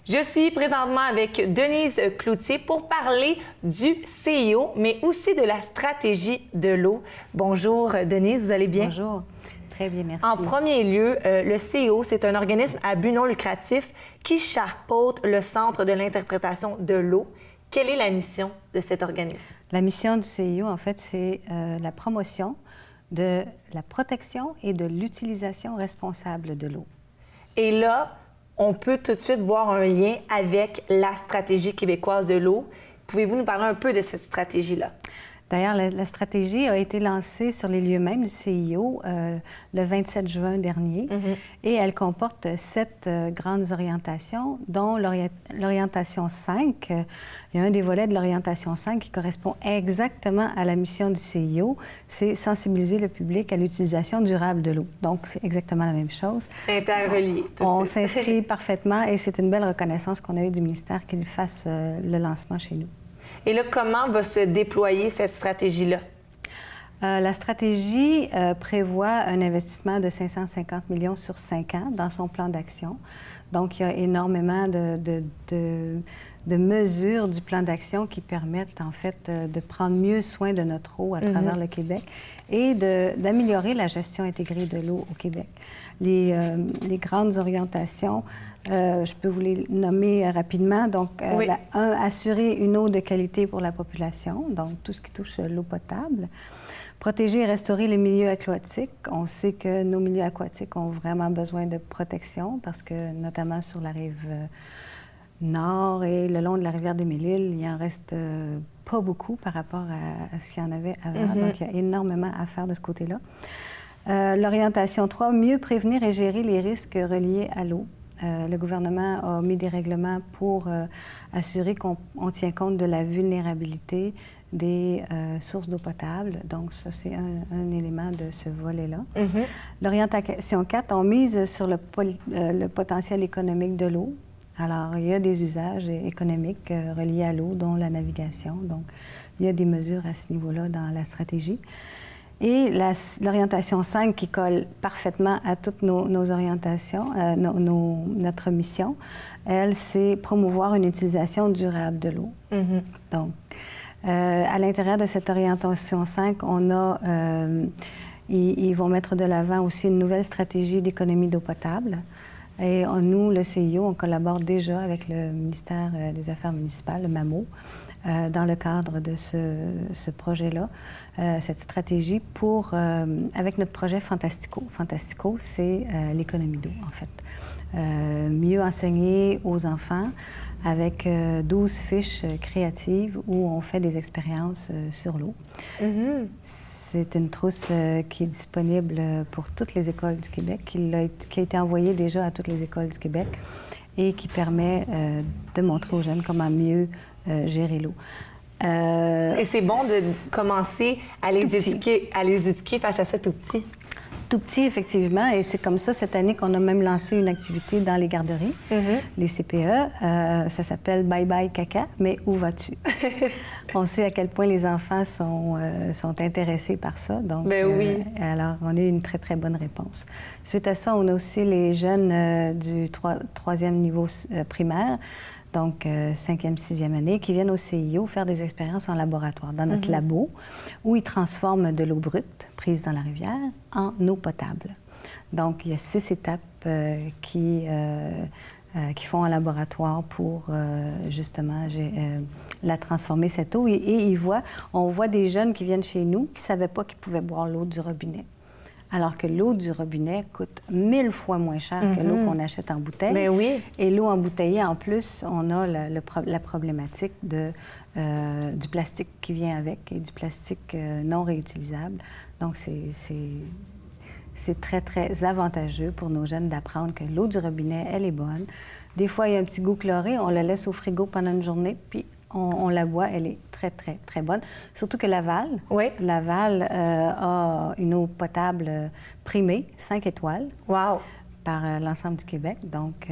Je suis présentement avec Denise Cloutier pour parler du CIO, mais aussi de la stratégie de l'eau. Bonjour Denise, vous allez bien? Bonjour, très bien, merci. En premier lieu, le CIO, c'est un organisme à but non lucratif qui chapeaute le Centre de l'interprétation de l'eau. Quelle est la mission de cet organisme? La mission du CIO, en fait, c'est la promotion de la protection et de l'utilisation responsable de l'eau. Et là, on peut tout de suite voir un lien avec la stratégie québécoise de l'eau. Pouvez-vous nous parler un peu de cette stratégie-là? D'ailleurs, la stratégie a été lancée sur les lieux mêmes du CIO le 27 juin dernier et elle comporte 7 grandes orientations, dont l'orientation 5. Il y a un des volets de l'orientation 5 qui correspond exactement à la mission du CIO, c'est sensibiliser le public à l'utilisation durable de l'eau. Donc, c'est exactement la même chose. C'est interrelié. On s'inscrit parfaitement et c'est une belle reconnaissance qu'on a eue du ministère qu'il fasse le lancement chez nous. Et là, comment va se déployer cette stratégie-là? La stratégie prévoit un investissement de 550 millions sur 5 ans dans son plan d'action. Donc, il y a énormément de mesures du plan d'action qui permettent, en fait, de prendre mieux soin de notre eau à travers le Québec et d'améliorer la gestion intégrée de l'eau au Québec. Les grandes orientations, je peux vous les nommer rapidement. Donc, oui. Assurer une eau de qualité pour la population, donc tout ce qui touche l'eau potable. Protéger et restaurer les milieux aquatiques. On sait que nos milieux aquatiques ont vraiment besoin de protection parce que, notamment sur la rive nord et le long de la rivière des Mille-Îles, il en reste pas beaucoup par rapport à ce qu'il y en avait avant. Donc, il y a énormément à faire de ce côté-là. L'orientation 3, mieux prévenir et gérer les risques reliés à l'eau. Le gouvernement a mis des règlements pour assurer qu'on tient compte de la vulnérabilité des sources d'eau potable. Donc, ça, c'est un élément de ce volet-là. L'orientation 4, on mise sur le potentiel économique de l'eau. Alors, il y a des usages économiques reliés à l'eau, dont la navigation. Donc, il y a des mesures à ce niveau-là dans la stratégie. Et l'orientation 5 qui colle parfaitement à toutes nos orientations, notre mission, elle, c'est promouvoir une utilisation durable de l'eau. Donc, à l'intérieur de cette orientation 5, on a, ils vont mettre de l'avant aussi une nouvelle stratégie d'économie d'eau potable. Et nous, le CIO, on collabore déjà avec le ministère des Affaires municipales, le MAMO, dans le cadre de ce projet-là, cette stratégie avec notre projet Fantastico. Fantastico, c'est l'économie d'eau, en fait. Mieux enseigner aux enfants avec 12 fiches créatives où on fait des expériences sur l'eau. C'est une trousse qui est disponible pour toutes les écoles du Québec, qui a été envoyée déjà à toutes les écoles du Québec et qui permet de montrer aux jeunes comment mieux gérer l'eau. Et c'est bon de commencer à les éduquer face à ça tout petit. Tout petit, effectivement. Et c'est comme ça, cette année, qu'on a même lancé une activité dans les garderies, les CPE. Ça s'appelle Bye Bye Caca, mais où vas-tu? On sait à quel point les enfants sont intéressés par ça. Donc, oui. Alors, on a eu une très, très bonne réponse. Suite à ça, on a aussi les jeunes du troisième niveau primaire, donc 5e, 6e année, qui viennent au CIO faire des expériences en laboratoire, dans notre labo, où ils transforment de l'eau brute, prise dans la rivière, en eau potable. Donc, il y a 6 étapes qui font en laboratoire pour, justement, la transformer, cette eau. Et on voit des jeunes qui viennent chez nous qui ne savaient pas qu'ils pouvaient boire l'eau du robinet. Alors que l'eau du robinet coûte 1000 fois moins cher que l'eau qu'on achète en bouteille. Mais oui. Et l'eau embouteillée, en plus, on a la problématique du plastique qui vient avec et du plastique non réutilisable. Donc, c'est très, très avantageux pour nos jeunes d'apprendre que l'eau du robinet, elle est bonne. Des fois, il y a un petit goût chloré, on la laisse au frigo pendant une journée, puis on la boit, elle est très, très, très bonne. Surtout que Laval, Laval a une eau potable primée, 5 étoiles. Wow! Par l'ensemble du Québec. Donc,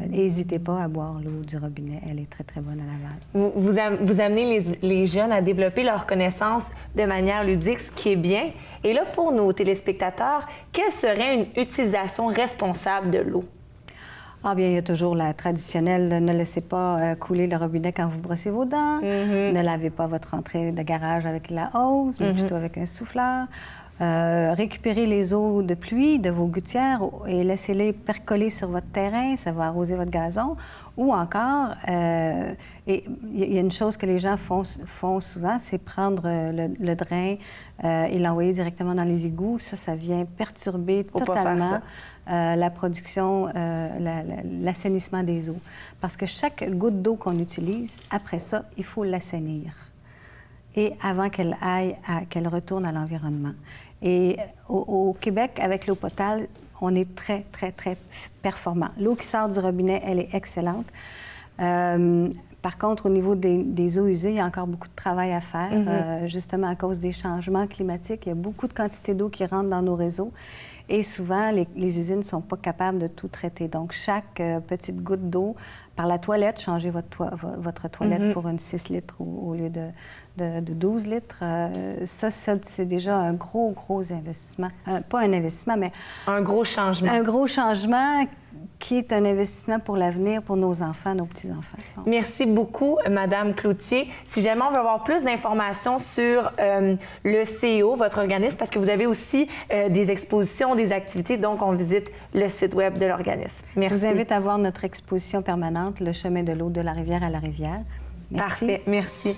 n'hésitez pas à boire l'eau du robinet. Elle est très, très bonne à Laval. Vous amenez les jeunes à développer leurs connaissances de manière ludique, ce qui est bien. Et là, pour nos téléspectateurs, quelle serait une utilisation responsable de l'eau? Ah bien, il y a toujours la traditionnelle, ne laissez pas couler le robinet quand vous brossez vos dents, ne lavez pas votre entrée de garage avec la hose, mais plutôt avec un souffleur. Récupérez les eaux de pluie de vos gouttières et laissez-les percoler sur votre terrain, ça va arroser votre gazon. Ou encore, il y a une chose que les gens font souvent, c'est prendre le drain et l'envoyer directement dans les égouts. Ça vient perturber totalement la production, l'assainissement des eaux. Parce que chaque goutte d'eau qu'on utilise, après ça, il faut l'assainir. Et avant qu'elle qu'elle retourne à l'environnement. Et au Québec, avec l'eau potable, on est très, très, très performant. L'eau qui sort du robinet, elle est excellente. Par contre, au niveau des eaux usées, il y a encore beaucoup de travail à faire, justement à cause des changements climatiques. Il y a beaucoup de quantité d'eau qui rentre dans nos réseaux. Et souvent, les usines ne sont pas capables de tout traiter. Donc, chaque petite goutte d'eau, par la toilette, changez votre toilette pour une 6 litres au lieu de 12 litres. Ça, c'est déjà un gros investissement. Pas un investissement, mais... Un gros changement. Un gros changement qui est un investissement pour l'avenir, pour nos enfants, nos petits-enfants. Donc. Merci beaucoup, Madame Cloutier. Si jamais on veut avoir plus d'informations sur le CIO, votre organisme, parce que vous avez aussi des expositions, des activités, donc on visite le site web de l'organisme. Merci. Je vous invite à voir notre exposition permanente, Le chemin de l'eau de la rivière à la rivière. Merci. Parfait. Merci.